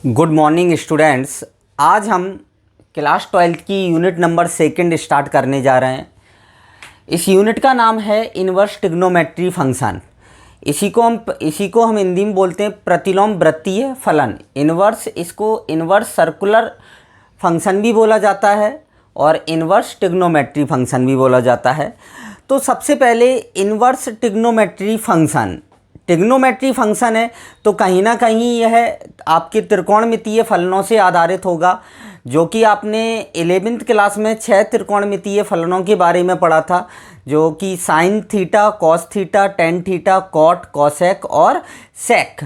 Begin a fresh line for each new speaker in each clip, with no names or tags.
Good morning students. आज हम class 12 की यूनिट नंबर 2 स्टार्ट करने जा रहे हैं। इस यूनिट का नाम है इन्वर्स ट्रिग्नोमेट्री फंक्शन। इसी को हम हिंदी में बोलते हैं प्रतिलोम वृत्तीय फलन। इसको इन्वर्स सर्कुलर फंक्शन भी बोला जाता है और इन्वर्स ट्रिग्नोमेट्री फंक्शन भी बोला जाता है। तो सबसे पहले इन्वर्स ट्रिग्नोमेट्री फंक्शन है तो कहीं ना कहीं यह आपके त्रिकोणमितीय फलनों से आधारित होगा, जो कि आपने 11वीं क्लास में 6 त्रिकोणमितीय फलनों के बारे में पढ़ा था, जो कि sine theta, cos theta, tan theta, cot, cosec और सेक।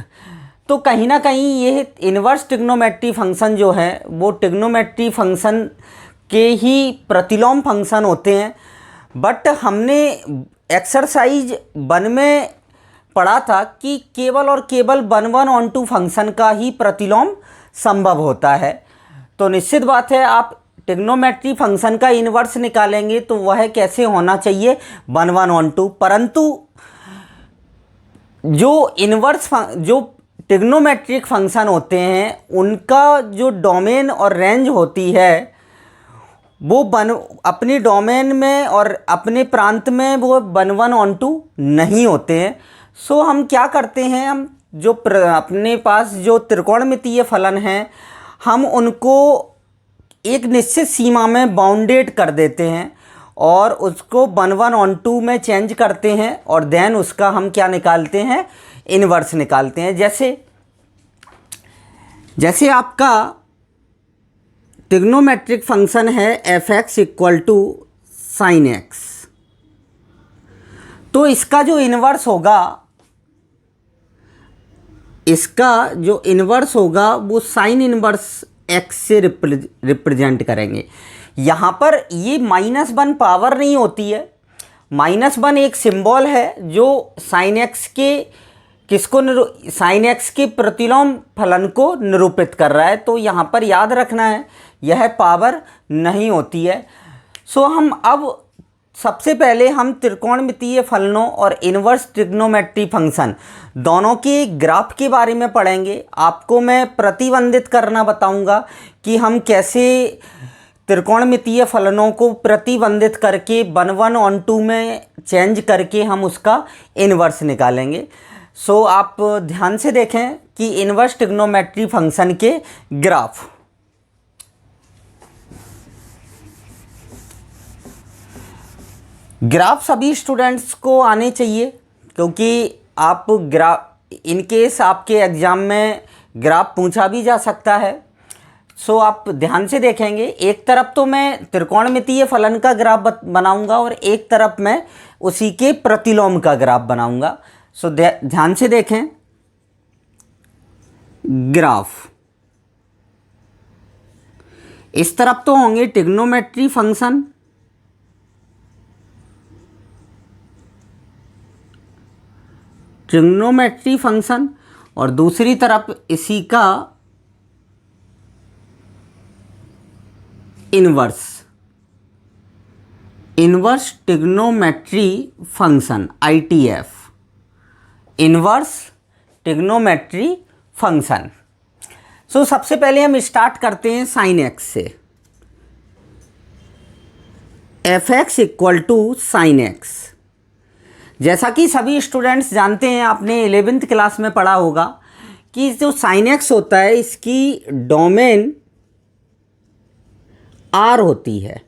तो कहीं ना कहीं ये इन्वर्स ट्रिग्नोमेट्री फंक्शन जो है वो ट्रिग्नोमेट्री फंक्शन के ही प्रतिलोम फंक्शन होते हैं। बट हमने एक्सरसाइज 1 में पढ़ा था कि केवल और केवल 1/2 फंक्शन का ही प्रतिलोम संभव होता है। तो निश्चित बात है आप ट्रिग्नोमेट्री फंक्शन का इन्वर्स निकालेंगे तो वह कैसे होना चाहिए 1/2। परंतु जो ट्रिग्नोमेट्रिक फंक्शन होते हैं उनका जो डोमेन और रेंज होती है वो अपनी डोमेन में और अपने प्रांत में वो 1/2 नहीं होते हैं। सो हम क्या करते हैं, हम जो अपने पास जो त्रिकोणमितीय फलन हैं हम उनको एक निश्चित सीमा में बाउंडेड कर देते हैं और उसको 1/2 में चेंज करते हैं और देन उसका हम क्या निकालते हैं, इन्वर्स निकालते हैं। जैसे आपका ट्रिग्नोमेट्रिक फंक्शन है f(x) = sin x, तो इसका जो इन्वर्स होगा वो साइन इन्वर्स x से रिप्रेजेंट करेंगे। यहाँ पर ये -1 पावर नहीं होती है, -1 एक सिंबल है जो साइन x के प्रतिलोम फलन को निरूपित कर रहा है। तो यहाँ पर याद रखना है यह पावर नहीं होती है। सो हम अब सबसे पहले हम त्रिकोणमितीय फलनों और इन्वर्स ट्रिग्नोमेट्री फंक्शन दोनों के ग्राफ के बारे में पढ़ेंगे। आपको मैं प्रतिबंधित करना बताऊंगा कि हम कैसे त्रिकोणमितीय फलनों को प्रतिबंधित करके 1/2 में चेंज करके हम उसका इन्वर्स निकालेंगे। सो आप ध्यान से देखें कि इन्वर्स ट्रिग्नोमेट्री फंक्शन के ग्राफ सभी स्टूडेंट्स को आने चाहिए, क्योंकि आप इनकेस आपके एग्ज़ाम में ग्राफ पूछा भी जा सकता है। सो आप ध्यान से देखेंगे, एक तरफ तो मैं त्रिकोणमितीय फलन का ग्राफ बनाऊंगा और एक तरफ मैं उसी के प्रतिलोम का ग्राफ बनाऊंगा। सो ध्यान से देखें ग्राफ। इस तरफ तो होंगे ट्रिग्नोमेट्री फंक्शन और दूसरी तरफ इसी का inverse trigonometry function ITF, inverse trigonometry function. So सबसे पहले हम स्टार्ट करते हैं साइन x से। f(x) = sin x। जैसा कि सभी स्टूडेंट्स जानते हैं, आपने 11वीं क्लास में पढ़ा होगा कि जो sin x होता है इसकी डोमेन r होती है।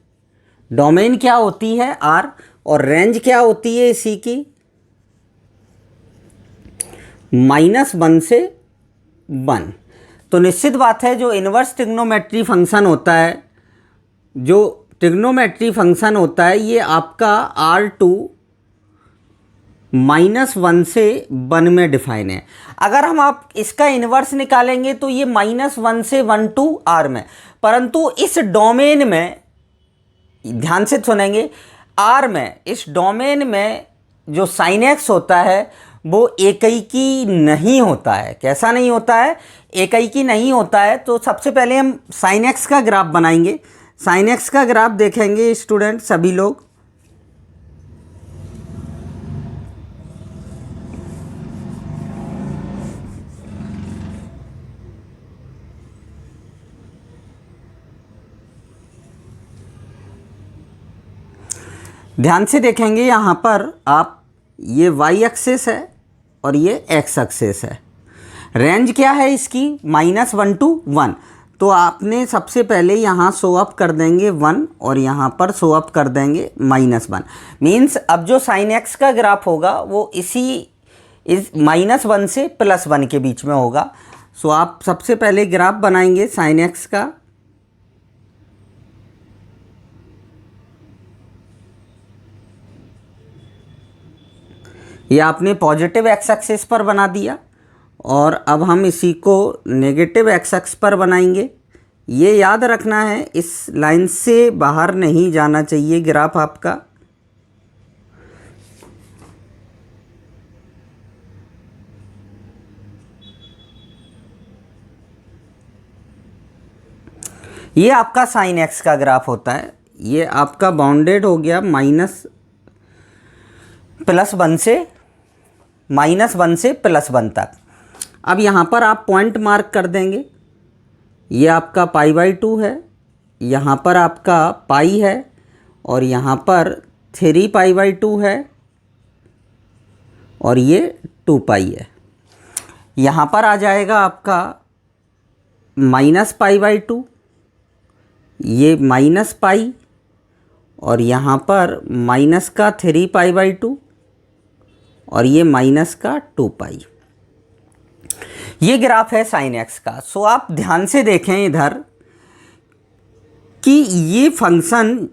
डोमेन क्या होती है, r, और रेंज क्या होती है इसी की -1 से 1। तो निश्चित बात है जो इन्वर्स ट्रिग्नोमेट्री फंक्शन होता है, ये आपका R2 -1 से 1 में डिफाइन है। अगर हम आप इसका इन्वर्स निकालेंगे तो ये -1 से 1 to R में, परंतु इस डोमेन में ध्यान से सुनेंगे, R में इस डोमेन में जो sin x होता है वो एकैकी नहीं होता है। कैसा नहीं होता है, एकैकी नहीं होता है। तो सबसे पहले हम sin x का ग्राफ बनाएंगे। sin x का ग्राफ देखेंगे स्टूडेंट सभी लोग। ध्यान से देखेंगे यहाँ पर आप, ये y एक्सिस है और ये x एक्सिस है। रेंज क्या है इसकी, -1 to 1। तो आपने सबसे पहले यहाँ शो अप कर देंगे 1 और यहाँ पर शो अप कर देंगे -1। मीन्स अब जो साइन x का ग्राफ होगा वो इसी -1 से +1 के बीच में होगा। सो आप सबसे पहले ग्राफ बनाएंगे साइन x का। ये आपने पॉजिटिव x एक्सिस पर बना दिया और अब हम इसी को नेगेटिव x एक्सिस पर बनाएंगे। ये याद रखना है, इस लाइन से बाहर नहीं जाना चाहिए ग्राफ आपका। ये आपका साइन x का ग्राफ होता है। ये आपका बाउंडेड हो गया -1 से -1 से +1 तक। अब यहाँ पर आप पॉइंट मार्क कर देंगे। ये आपका π/2 है, यहाँ पर आपका पाई है और यहाँ पर 3π/2 है और ये 2π है। यहाँ पर आ जाएगा आपका -π/2, ये -π और यहाँ पर माइनस का 3π/2 और ये माइनस का 2π। ये ग्राफ है साइन x का। सो आप ध्यान से देखें इधर कि ये फंक्शन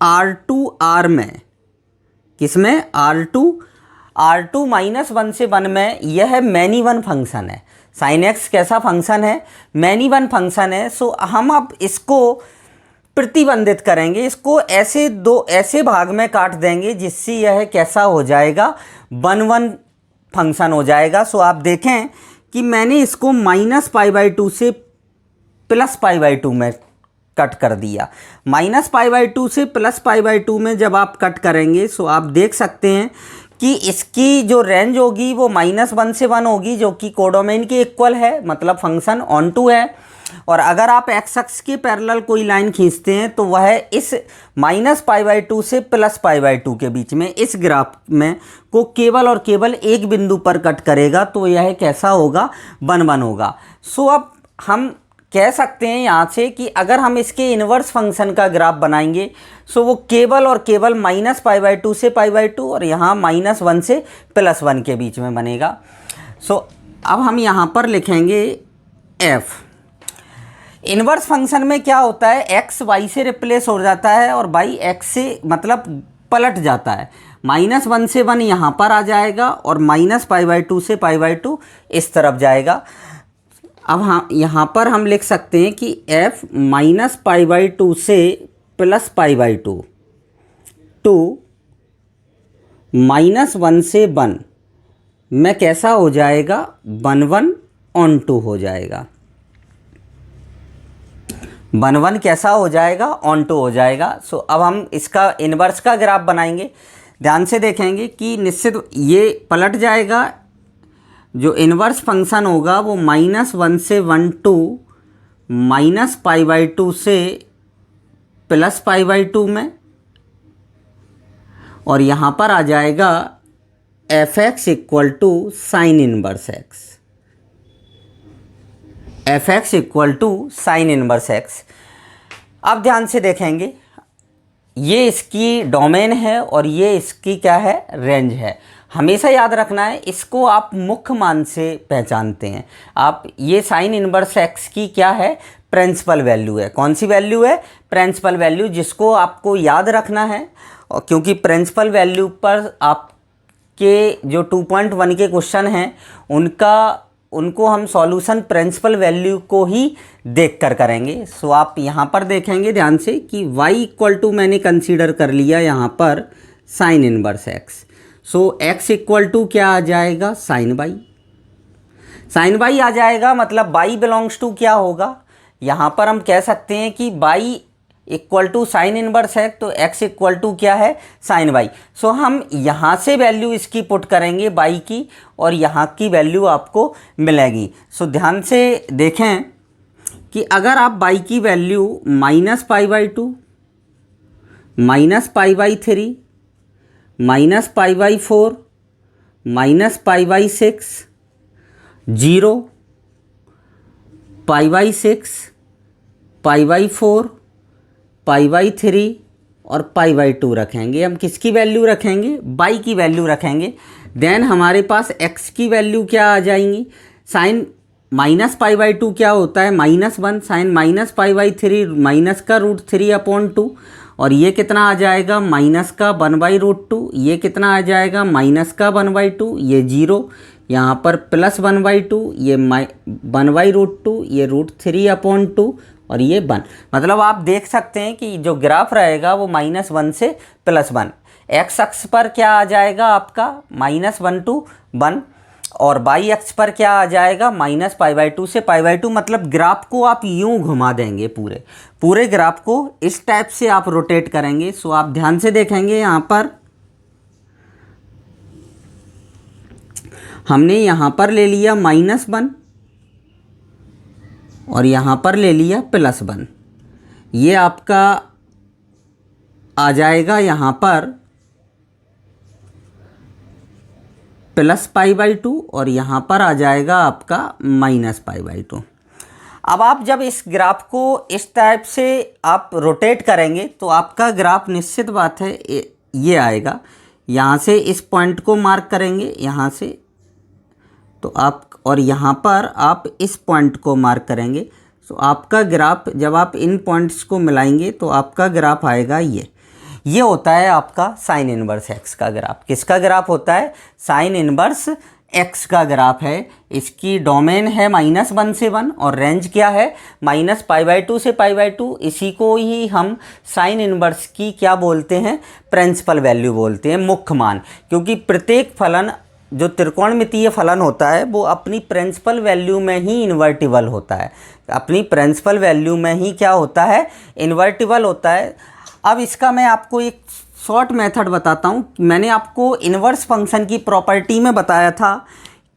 R2R में, किसमें, R2 -1 से 1 में, यह मैनी वन फंक्शन है। साइन x कैसा फंक्शन है, मैनी वन फंक्शन है। सो हम अब इसको प्रतिबंधित करेंगे, इसको ऐसे भाग में काट देंगे जिससे यह कैसा हो जाएगा, 1 फंक्शन हो जाएगा। सो आप देखें कि मैंने इसको -π/2 से +π/2 में कट कर दिया। -π/2 से +π/2 में जब आप कट करेंगे सो आप देख सकते हैं कि इसकी जो रेंज होगी वो -1 से 1 होगी, जो कि कोडोमेन के इक्वल है, मतलब फंक्शन ऑन टू है। और अगर आप x अक्ष के पैरेलल कोई लाइन खींचते हैं तो वह इस -π/2 से +π/2 के बीच में इस ग्राफ में को केवल और केवल एक बिंदु पर कट करेगा, तो यह कैसा होगा, 1 होगा। सो अब हम कह सकते हैं यहाँ से कि अगर हम इसके इन्वर्स फंक्शन का ग्राफ बनाएंगे सो वो केवल और केवल -π/2 से π/2 और यहाँ -1 से +1 के बीच में बनेगा। सो अब हम यहाँ पर लिखेंगे f। इन्वर्स फंक्शन में क्या होता है, x y से रिप्लेस हो जाता है और y x से मतलब पलट जाता है। -1 से 1 यहाँ पर आ जाएगा और -π/2 से π/2 इस तरफ जाएगा। अब हाँ, यहाँ पर हम लिख सकते हैं कि f -π/2 से +π/2 टू -1 से 1 में कैसा हो जाएगा, 1 ऑन टू हो जाएगा। 1 कैसा हो जाएगा, ऑन टू हो जाएगा। सो अब हम इसका इन्वर्स का ग्राफ बनाएंगे। ध्यान से देखेंगे कि निश्चित ये पलट जाएगा। जो इन्वर्स फंक्शन होगा वो -1 से 1 टू -π/2 से +π/2 में, और यहाँ पर आ जाएगा f(x) equal to sine inverse x। f(x) equal to sine inverse x। अब ध्यान से देखेंगे, ये इसकी डोमेन है और ये इसकी क्या है, रेंज है। हमेशा याद रखना है, इसको आप मुख्य मान से पहचानते हैं आप। ये साइन इनवर्स x की क्या है, प्रिंसिपल वैल्यू है। कौन सी वैल्यू है, प्रिंसिपल वैल्यू, जिसको आपको याद रखना है। और क्योंकि प्रिंसिपल वैल्यू पर आपके जो 2.1 के क्वेश्चन हैं उनको हम सॉल्यूशन प्रिंसिपल वैल्यू को ही देखकर करेंगे। सो आप यहाँ पर देखेंगे ध्यान से कि y इक्वल टू मैंने कंसीडर कर लिया यहाँ पर sine inverse x। So x equal to क्या आ जाएगा, साइन y। साइन y आ जाएगा, मतलब y बिलोंग्स टू क्या होगा, यहाँ पर हम कह सकते हैं कि y equal to sine inverse है, तो x इक्वल टू क्या है, साइन y। सो हम यहाँ से वैल्यू इसकी पुट करेंगे y की और यहाँ की वैल्यू आपको मिलेगी। सो ध्यान से देखें कि अगर आप y की वैल्यू -π/2 -π/3, -π/4, -π/6, 0, π/6, π/4, π/3 और π/2 रखेंगे। हम किसकी वैल्यू रखेंगे? बाई की वैल्यू रखेंगे। देन हमारे पास x की वैल्यू क्या आ जाएंगी? साइन -π/2 क्या होता है? -1, साइन -π/3 माइनस का √3/2, और ये कितना आ जाएगा? माइनस का 1/√2। ये कितना आ जाएगा? माइनस का 1/2। ये 0, यहाँ पर प्लस 1/2, ये 1/√2, ये √3/2, और ये 1। मतलब आप देख सकते हैं कि जो ग्राफ रहेगा वो -1 से +1। एक्स अक्ष पर क्या आ जाएगा आपका? -1 to 1, और बाई अक्ष पर क्या आ जाएगा? -π/2 से π/2। मतलब ग्राफ को आप यूं घुमा देंगे, पूरे ग्राफ को इस टाइप से आप रोटेट करेंगे। सो आप ध्यान से देखेंगे, यहाँ पर हमने यहाँ पर ले लिया -1 और यहाँ पर ले लिया +1। ये आपका आ जाएगा यहाँ पर +π/2 और यहाँ पर आ जाएगा आपका -π/2। अब आप जब इस ग्राफ को इस टाइप से आप रोटेट करेंगे तो आपका ग्राफ निश्चित बात है ये आएगा। यहाँ से इस पॉइंट को मार्क करेंगे, यहाँ से तो आप, और यहाँ पर आप इस पॉइंट को मार्क करेंगे। तो आपका ग्राफ जब आप इन पॉइंट्स को मिलाएंगे तो आपका ग्राफ आएगा ये होता है आपका साइन इनवर्स एक्स का ग्राफ। किसका ग्राफ होता है? साइन इनवर्स एक्स का ग्राफ है। इसकी डोमेन है -1 से 1 और रेंज क्या है? -π/2 से π/2। इसी को ही हम साइन इनवर्स की क्या बोलते हैं? प्रिंसिपल वैल्यू बोलते हैं, मुख्य मान। क्योंकि प्रत्येक फलन जो त्रिकोणमितीय फलन होता है वो अपनी प्रिंसिपल वैल्यू में ही इन्वर्टिबल होता है। अपनी प्रिंसिपल वैल्यू में ही क्या होता है? इन्वर्टिबल होता है। अब इसका मैं आपको एक शॉर्ट मेथड बताता हूँ। मैंने आपको इन्वर्स फंक्शन की प्रॉपर्टी में बताया था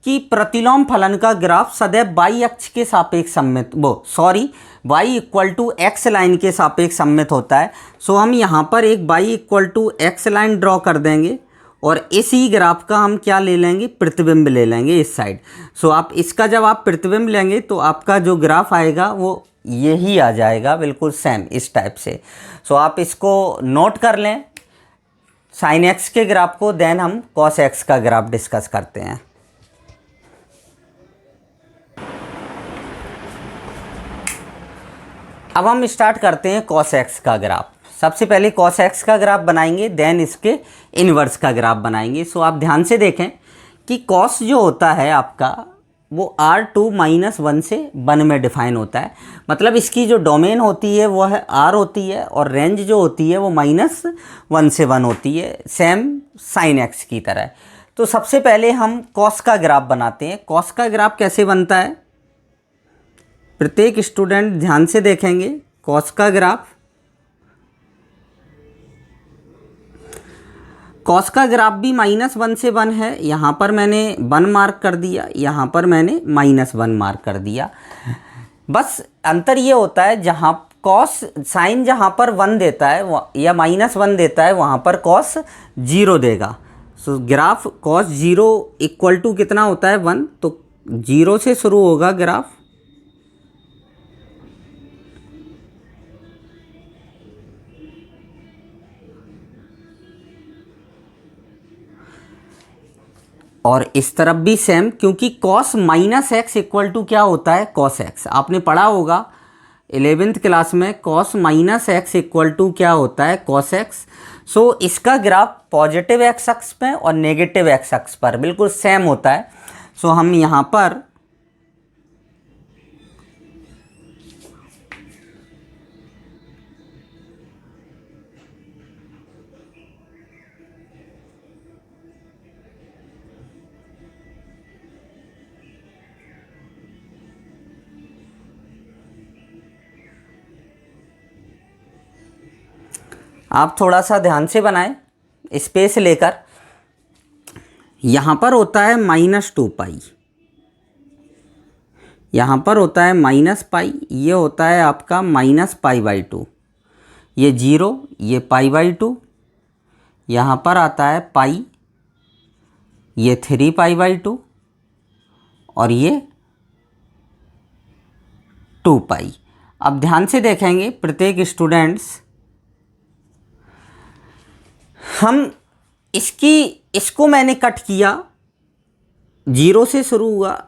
कि प्रतिलोम फलन का ग्राफ सदैव बाई अक्ष के सापेक्ष सममित y = x लाइन के सापेक्ष सममित होता है। सो हम यहाँ पर एक y = x लाइन ड्रॉ कर देंगे और इसी ग्राफ का हम क्या ले लेंगे? प्रतिबिंब ले लेंगे इस साइड। सो आप इसका जब आप प्रतिबिंब लेंगे तो आपका जो ग्राफ आएगा वो यही आ जाएगा, बिल्कुल सेम इस टाइप से। सो आप इसको नोट कर लें, साइन एक्स के ग्राफ को। देन हम कॉस एक्स का ग्राफ डिस्कस करते हैं। अब हम स्टार्ट करते हैं कॉस एक्स का ग्राफ। सबसे पहले कॉस एक्स का ग्राफ बनाएंगे, देन इसके इन्वर्स का ग्राफ बनाएंगे। सो आप ध्यान से देखें कि कॉस जो होता है आपका वो R2 - 1 से 1 में डिफाइन होता है। मतलब इसकी जो डोमेन होती है वो है R होती है और रेंज जो होती है वो -1 से 1 होती है, सेम साइन एक्स की तरह। तो सबसे पहले हम कॉस का ग्राफ बनाते हैं। कॉस का ग्राफ कैसे बनता है? प्रत्येक स्टूडेंट ध्यान से देखेंगे कॉस का ग्राफ। कॉस का ग्राफ भी -1 से 1 है। यहाँ पर मैंने 1 मार्क कर दिया, यहाँ पर मैंने -1 मार्क कर दिया। बस अंतर ये होता है जहाँ कॉस साइन जहाँ पर 1 देता है या -1 देता है वहाँ पर कॉस 0 देगा। सो ग्राफ कॉस 0 = कितना होता है? 1। तो 0 से शुरू होगा ग्राफ, और इस तरफ भी सेम, क्योंकि cos -x = क्या होता है? cos x। आपने पढ़ा होगा 11th क्लास में cos -x = क्या होता है? cos x। सो इसका ग्राफ पॉजिटिव एक्स अक्ष पे और नेगेटिव एक्स अक्ष पर बिल्कुल सेम होता है। सो हम यहाँ पर आप थोड़ा सा ध्यान से बनाएं स्पेस लेकर। यहाँ पर होता है -2π, यहाँ पर होता है -π, ये होता है आपका -π/2, ये 0, ये π/2, यहाँ पर आता है पाई, ये 3π/2 और ये 2π। अब ध्यान से देखेंगे प्रत्येक स्टूडेंट्स, हम इसको मैंने कट किया, 0 से शुरू हुआ,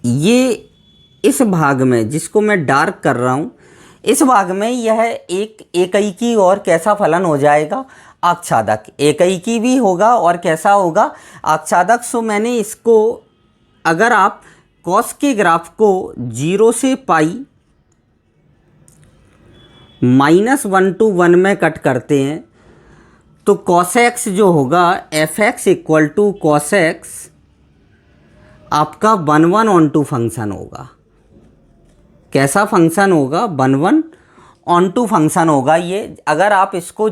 ये इस भाग में जिसको मैं डार्क कर रहा हूँ, इस भाग में यह एक एकैकी और कैसा फलन हो जाएगा, आच्छादक। एकैकी भी होगा और कैसा होगा, आच्छादक। सो मैंने इसको, अगर आप कॉस के ग्राफ को 0 से पाई -1 to 1 में कट करते हैं तो कॉस एक्स जो होगा fx equal to cos x आपका 1/1/2 फंक्शन होगा। कैसा फंक्शन होगा, 1/1/2 फंक्शन होगा ये। अगर आप इसको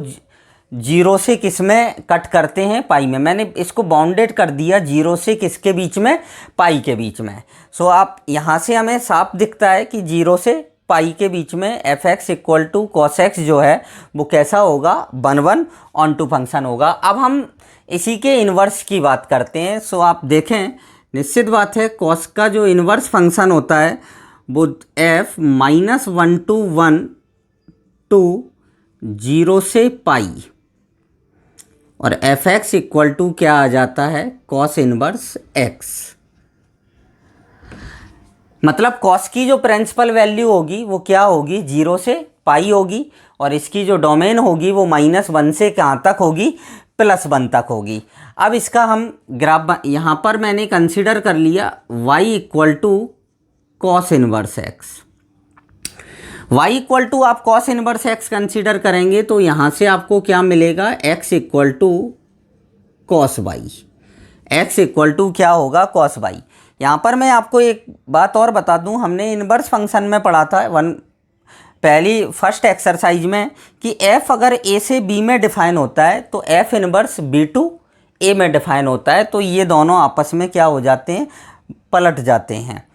0 से किस में कट करते हैं, पाई में। मैंने इसको बाउंडेड कर दिया 0 से किसके बीच में, पाई के बीच में। सो आप यहाँ से हमें साफ दिखता है कि 0 से पाई के बीच में fx equal to cos x जो है वो कैसा होगा, 1/1/2 फंक्शन होगा। अब हम इसी के इन्वर्स की बात करते हैं। सो आप देखें, निश्चित बात है कॉस का जो इन्वर्स फंक्शन होता है वो f -1 to 1 to 0 से पाई, और fx इक्वल टू क्या आ जाता है, कॉस इन्वर्स x। मतलब कॉस की जो प्रिंसिपल वैल्यू होगी वो क्या होगी, 0 से पाई होगी, और इसकी जो डोमेन होगी वो -1 से कहाँ तक होगी, +1 तक होगी। अब इसका हम ग्राफ यहाँ पर मैंने कंसीडर कर लिया y equal to cos inverse x। y equal to आप कॉस इन्वर्स x कंसीडर करेंगे तो यहाँ से आपको क्या मिलेगा, x equal to cos y. x equal to क्या होगा, कॉस वाई। यहाँ पर मैं आपको एक बात और बता दूँ, हमने इन्वर्स फंक्शन में पढ़ा था पहली फर्स्ट एक्सरसाइज में कि f अगर a से b में डिफाइन होता है तो f inverse b to a में डिफाइन होता है। तो ये दोनों आपस में क्या हो जाते हैं, पलट जाते हैं।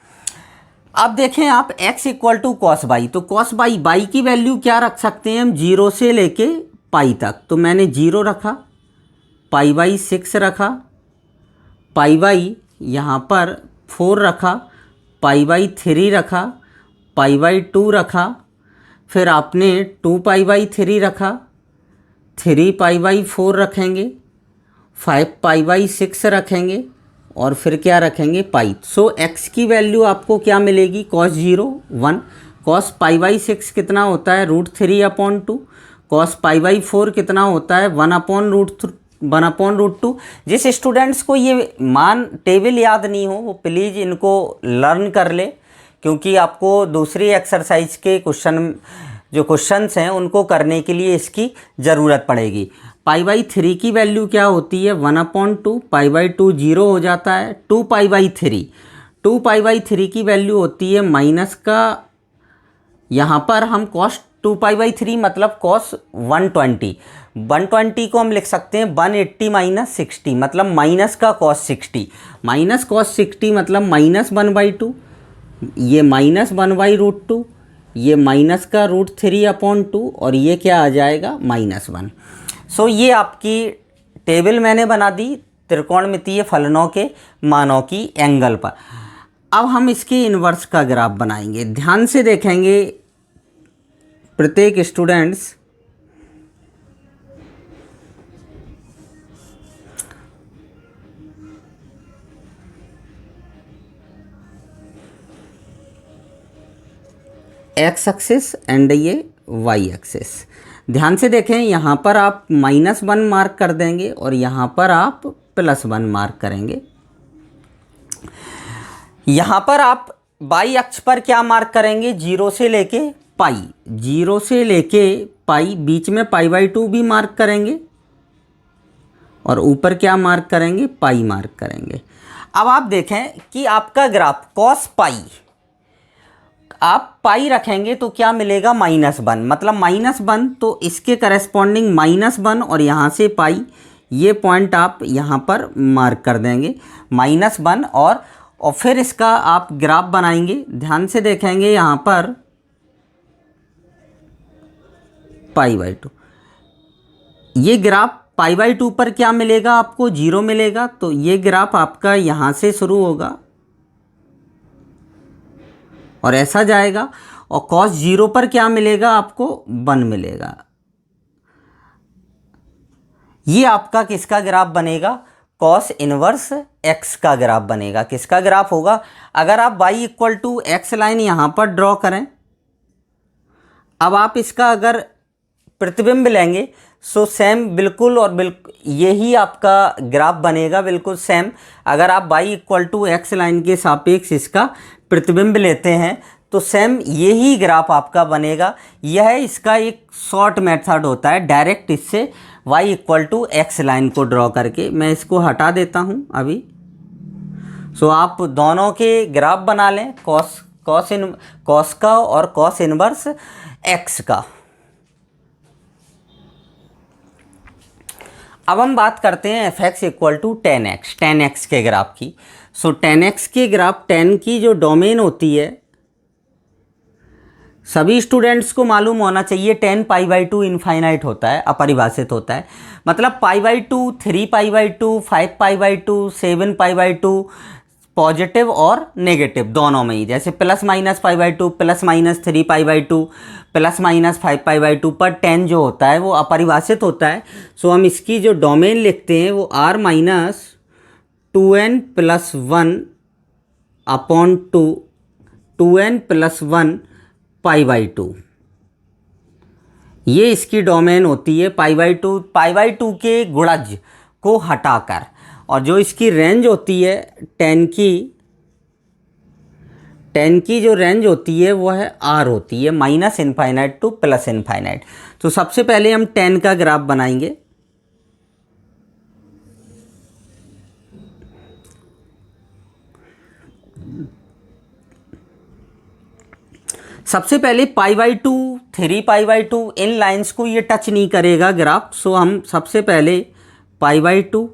अब देखें आप x equal to cos y, तो कॉस बाई की वैल्यू क्या रख सकते हैं हम, 0 से लेके पाई तक। तो मैंने 0 रखा, π/6 रखा, π/ यहाँ पर 4 रखा, π/3 रखा, π/2 रखा, फिर आपने 2π/3 रखा, 3π/4 रखेंगे, 5π/6 रखेंगे, और फिर क्या रखेंगे, पाई। सो x की वैल्यू आपको क्या मिलेगी, cos 0 1, cos π/6 कितना होता है, √3/2, cos π/4 कितना होता है, 1/√2। जिस स्टूडेंट्स को ये मान टेबल याद नहीं हो वो प्लीज़ इनको लर्न कर ले, क्योंकि आपको दूसरी एक्सरसाइज के क्वेश्चंस हैं उनको करने के लिए इसकी ज़रूरत पड़ेगी। π/3 की वैल्यू क्या होती है, 1/2, π/2 0 हो जाता है, 2π/3 की वैल्यू होती है माइनस का, यहाँ पर हम cos 2π/3 मतलब cos 120 को हम लिख सकते हैं 180 - 60, मतलब माइनस का cos 60, माइनस cos 60 मतलब -1/2, ये -1/√2, ये माइनस का √3/2, और ये क्या आ जाएगा, -1। सो ये आपकी टेबल मैंने बना दी त्रिकोणमितीय फलनों के मानों की एंगल पर। अब हम इसके इन्वर्स का ग्राफ बनाएंगे। ध्यान से देखेंगे प्रत्येक स्टूडेंट्स, x एक्सिस एंड ये y एक्सिस। ध्यान से देखें, यहाँ पर आप -1 मार्क कर देंगे और यहाँ पर आप +1 मार्क करेंगे। यहाँ पर आप y अक्ष पर क्या मार्क करेंगे, 0 से लेके पाई, 0 से लेके पाई, बीच में π/2 भी मार्क करेंगे, और ऊपर क्या मार्क करेंगे, पाई मार्क करेंगे। अब आप देखें कि आपका ग्राफ cos पाई, आप पाई रखेंगे तो क्या मिलेगा, -1, मतलब -1, तो इसके करस्पॉन्डिंग -1 और यहाँ से पाई, ये पॉइंट आप यहाँ पर मार्क कर देंगे, -1 और और फिर इसका आप ग्राफ बनाएंगे। ध्यान से देखेंगे यहाँ पर π/2, ये ग्राफ π/2 पर क्या मिलेगा आपको, 0 मिलेगा। तो ये ग्राफ आपका यहाँ से शुरू होगा और ऐसा जाएगा, और cos 0 पर क्या मिलेगा आपको, 1 मिलेगा। ये आपका किसका ग्राफ बनेगा, cos इनवर्स x का ग्राफ बनेगा। किसका ग्राफ होगा, अगर आप y equal to x line यहाँ पर ड्रॉ करें, अब आप इसका अगर प्रतिबिंब लेंगे सो सेम बिल्कुल और बिल्कुल यही आपका ग्राफ बनेगा, बिल्कुल सेम। अगर आप y equal to x line के सापेक्ष इसका प्रतिबिंब लेते हैं तो सेम यही ग्राफ आपका बनेगा। यह इसका एक शॉर्ट मेथड होता है, डायरेक्ट इससे y equal to x line को ड्रॉ करके। मैं इसको हटा देता हूँ अभी। सो आप दोनों के ग्राफ बना लें, कॉस का और कॉस इनवर्स x का। अब हम बात करते हैं f(x) equal to tan x के ग्राफ की। सो tan x के ग्राफ, tan की जो डोमेन होती है, सभी स्टूडेंट्स को मालूम होना चाहिए tan π/2 इनफाइनाइट होता है, अपरिभाषित होता है। मतलब π/2, 3π/2, 5π/2, 7π/2 पॉजिटिव और नेगेटिव दोनों में ही, जैसे +-π/2, +-3π/2, +-5π/2 पर tan जो होता है वो अपरिभाषित होता है। सो हम इसकी जो डोमेन लिखते हैं वो r-2n+1/2 2n+1 π/2, ये इसकी डोमेन होती है। π/2 के गुणज को हटाकर, और जो इसकी रेंज होती है tan की जो रेंज होती है वो है r होती है, -∞ टू +∞। तो सबसे पहले हम tan का ग्राफ बनाएंगे। सबसे पहले π/2, 3π/2 इन लाइंस को ये टच नहीं करेगा ग्राफ। सो हम सबसे पहले π/2,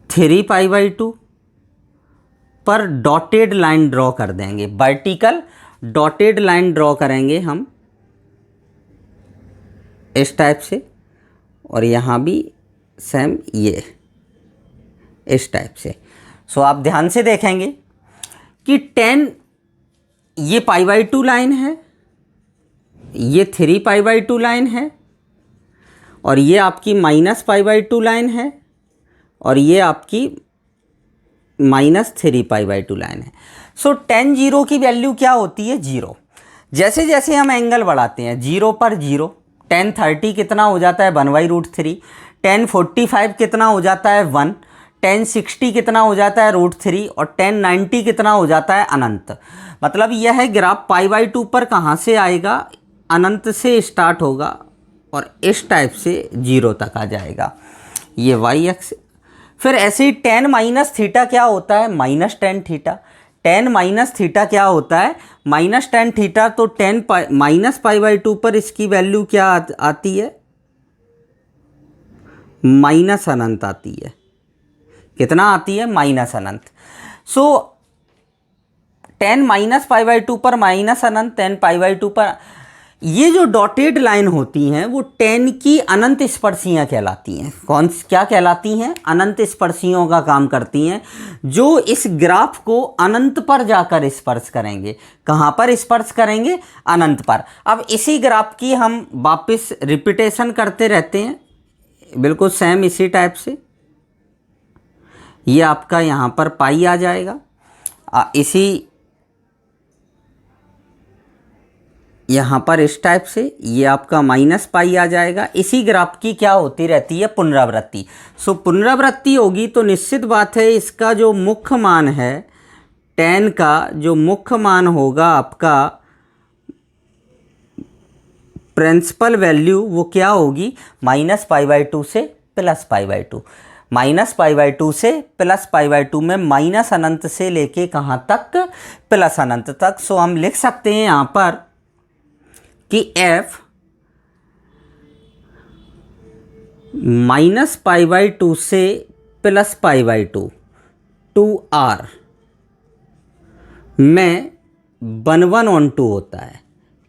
3π/2 पर डॉटेड लाइन ड्रॉ कर देंगे, वर्टिकल डॉटेड लाइन ड्रॉ करेंगे हम इस टाइप से, और यहाँ भी सेम ये इस टाइप से। सो आप ध्यान से देखेंगे कि tan, ये π/2 लाइन है, ये 3π/2 लाइन है, और ये आपकी -π/2 लाइन है, और ये आपकी -3π/2 लाइन है। सो tan 0 की वैल्यू क्या होती है, 0। जैसे जैसे हम एंगल बढ़ाते हैं 0 पर 0, tan 30 कितना हो जाता है, 1/√3, tan 45 कितना हो जाता है, 1, tan 60 कितना हो जाता है, √3, और tan 90 कितना हो जाता है, अनंत। मतलब यह ग्राफ π/2 पर कहाँ से आएगा, अनंत से स्टार्ट होगा और इस टाइप से 0 तक आ जाएगा, ये y एक्स। फिर ऐसे ही tan -θ क्या होता है, -tan θ। tan -θ क्या होता है, -tan θ। तो tan -π/2 पर इसकी वैल्यू क्या आती है, -अनंत आती है। कितना आती है, -अनंत। सो tan -π/2 पर -अनंत, tan π/2 पर, ये जो डॉटेड लाइन होती हैं वो tan की अनंत स्पर्शियाँ कहलाती हैं। क्या कहलाती हैं, अनंत स्पर्शियों का काम करती हैं, जो इस ग्राफ को अनंत पर जाकर स्पर्श करेंगे। कहाँ पर स्पर्श करेंगे, अनंत पर। अब इसी ग्राफ की हम वापस रिपीटेशन करते रहते हैं, बिल्कुल सेम इसी टाइप से। ये आपका यहाँ पर पाई आ जाएगा, इसी यहाँ पर इस टाइप से ये आपका -π आ जाएगा। इसी ग्राफ की क्या होती रहती है, पुनरावृत्ति। सो पुनरावृत्ति होगी तो निश्चित बात है इसका जो मुख्य मान है, tan का जो मुख्य मान होगा आपका प्रिंसिपल वैल्यू, वो क्या होगी, -π/2 से +π/2। -π/2 से +π/2 में माइनस अनंत से लेके कहाँ तक, प्लस अनंत तक। सो हम लिख सकते हैं यहाँ पर कि f -π/2 से +π/2 R में 1/1 होता है।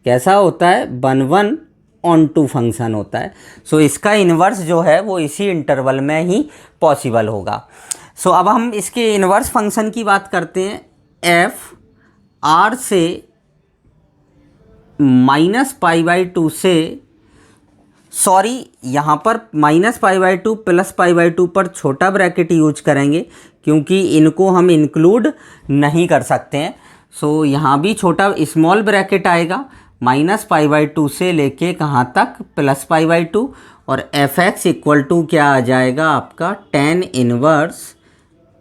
कैसा होता है? 1/1 फंक्शन होता है। सो इसका इन्वर्स जो है वो इसी इंटरवल में ही पॉसिबल होगा। सो अब हम इसके इन्वर्स फंक्शन की बात करते हैं। एफ आर से -π/2 से, सॉरी यहाँ पर -π/2 +π/2 पर छोटा ब्रैकेट यूज करेंगे क्योंकि इनको हम इंक्लूड नहीं कर सकते हैं। सो यहाँ भी छोटा स्मॉल ब्रैकेट आएगा -π/2 से लेके कहाँ तक? +π/2। और fx इक्वल टू क्या आ जाएगा आपका? tan inverse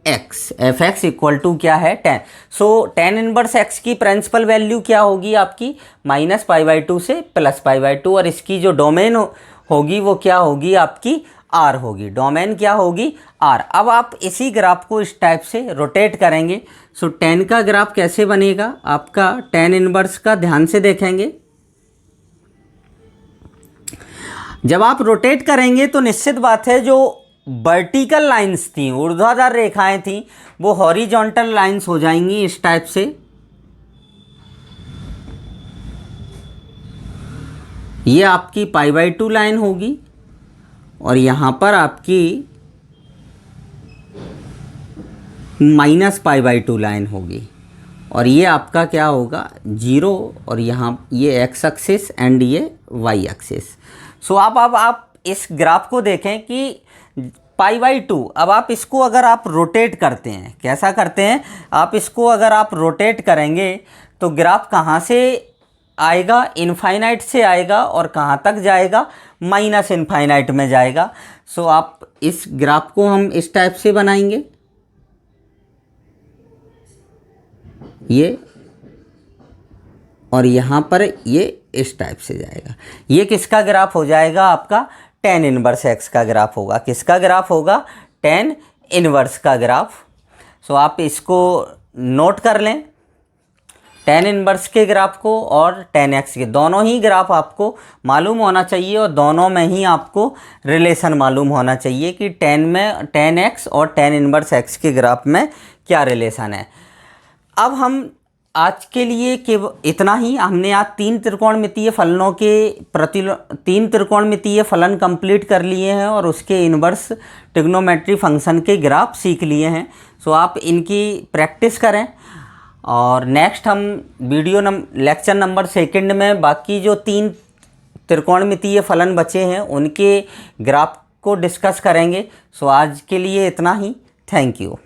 x। fx equal to क्या है? 10। सो tan इनवर्स x की प्रिंसिपल वैल्यू क्या होगी आपकी? -π/2 से +π/2। और इसकी जो डोमेन होगी वो क्या होगी आपकी? R होगी। डोमेन क्या होगी? R। अब आप इसी ग्राफ को इस टाइप से रोटेट करेंगे। सो tan का ग्राफ कैसे बनेगा आपका? tan इनवर्स का ध्यान से देखेंगे। जब आप रोटेट करेंगे तो निश्चित बात है जो वर्टिकल लाइंस थी, ऊर्ध्वाधर रेखाएं थी, वो हॉरिजॉन्टल लाइंस हो जाएंगी इस टाइप से। ये आपकी π/2 लाइन होगी और यहाँ पर आपकी -π/2 लाइन होगी। और ये आपका क्या होगा? 0। और यहाँ ये x एक्सिस एंड ये y एक्सिस। सो अब आप इस ग्राफ को देखें कि π/2, अब आप इसको अगर आप रोटेट करते हैं, कैसा करते हैं? आप इसको अगर आप रोटेट करेंगे तो ग्राफ कहाँ से आएगा? इनफाइनाइट से आएगा। और कहाँ तक जाएगा? -इनफाइनाइट में जाएगा। सो आप इस ग्राफ को हम इस टाइप से बनाएंगे, ये, और यहाँ पर ये इस टाइप से जाएगा। ये किसका ग्राफ हो जाएगा? आपका tan इनवर्स x का ग्राफ होगा। किसका ग्राफ होगा? tan इनवर्स का ग्राफ। सो आप इसको नोट कर लें, tan इनवर्स के ग्राफ को और tan x के, दोनों ही ग्राफ आपको मालूम होना चाहिए और दोनों में ही आपको रिलेशन मालूम होना चाहिए कि tan x और tan इनवर्स x के ग्राफ में क्या रिलेशन है। अब हम आज के लिए केवल इतना ही। हमने आज 3 त्रिकोणमितीय फलनों के 3 त्रिकोणमितीय फलन कंप्लीट कर लिए हैं और उसके इन्वर्स ट्रिग्नोमेट्री फंक्शन के ग्राफ सीख लिए हैं। सो आप इनकी प्रैक्टिस करें और नेक्स्ट हम लेक्चर नंबर 2 में बाकी जो 3 त्रिकोणमितीय फलन बचे हैं उनके ग्राफ को डिस्कस करेंगे। सो आज के लिए इतना ही। Thank you.